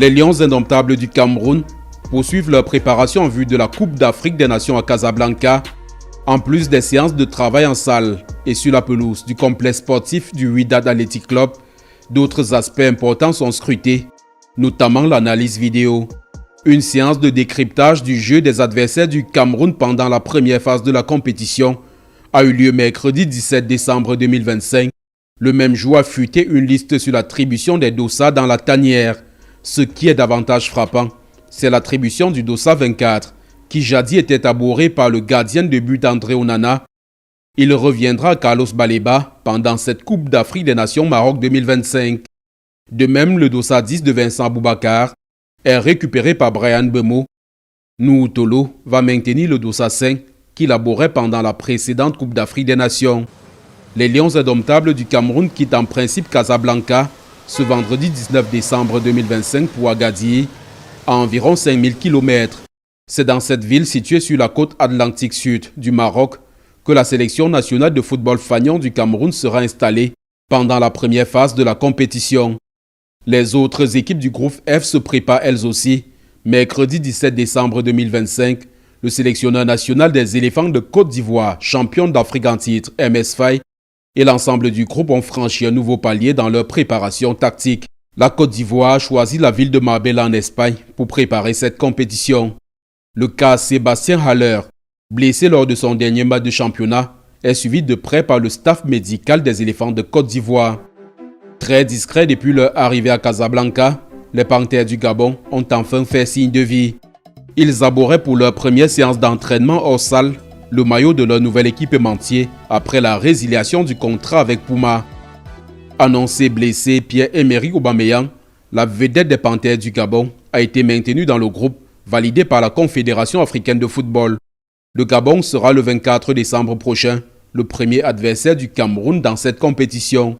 Les Lions indomptables du Cameroun poursuivent leur préparation en vue de la Coupe d'Afrique des Nations à Casablanca, en plus des séances de travail en salle et sur la pelouse du complexe sportif du Wydad Athletic Club. D'autres aspects importants sont scrutés, notamment l'analyse vidéo. Une séance de décryptage du jeu des adversaires du Cameroun pendant la première phase de la compétition a eu lieu mercredi 17 décembre 2025. Le même jour a fuité une liste sur l'attribution des dossards dans la tanière. Ce qui est davantage frappant, c'est l'attribution du dossard 24, qui jadis était abhorré par le gardien de but André Onana. Il reviendra à Carlos Baleba pendant cette Coupe d'Afrique des Nations Maroc 2025. De même, le dossard 10 de Vincent Boubacar est récupéré par Brian Bemo. Nuhutolo va maintenir le dossard 5 qu'il abhorrait pendant la précédente Coupe d'Afrique des Nations. Les Lions indomptables du Cameroun quittent en principe Casablanca ce vendredi 19 décembre 2025 pour Agadir, à environ 5000 km. C'est dans cette ville située sur la côte atlantique sud du Maroc que la sélection nationale de football fanion du Cameroun sera installée pendant la première phase de la compétition. Les autres équipes du groupe F se préparent elles aussi. Mercredi 17 décembre 2025, le sélectionneur national des éléphants de Côte d'Ivoire, champion d'Afrique en titre, MS Faye, et l'ensemble du groupe ont franchi un nouveau palier dans leur préparation tactique. La Côte d'Ivoire a choisi la ville de Marbella en Espagne pour préparer cette compétition. Le cas Sébastien Haller, blessé lors de son dernier match de championnat, est suivi de près par le staff médical des éléphants de Côte d'Ivoire. Très discrets depuis leur arrivée à Casablanca, les Panthères du Gabon ont enfin fait signe de vie. Ils abhorraient pour leur première séance d'entraînement hors salle le maillot de leur nouvel équipementier après la résiliation du contrat avec Puma. Annoncé blessé, Pierre-Emerick Aubameyang, la vedette des Panthères du Gabon, a été maintenu dans le groupe validé par la Confédération africaine de football. Le Gabon sera le 24 décembre prochain le premier adversaire du Cameroun dans cette compétition.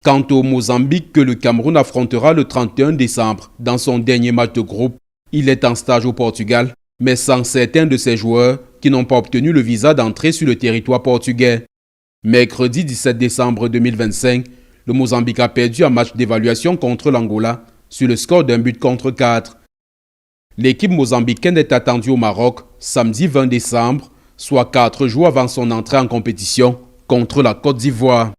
Quant au Mozambique que le Cameroun affrontera le 31 décembre dans son dernier match de groupe, il est en stage au Portugal, mais sans certains de ses joueurs qui n'ont pas obtenu le visa d'entrée sur le territoire portugais. Mercredi 17 décembre 2025, le Mozambique a perdu un match d'évaluation contre l'Angola sur le score d'un but contre 4. L'équipe mozambicaine est attendue au Maroc samedi 20 décembre, soit 4 jours avant son entrée en compétition contre la Côte d'Ivoire.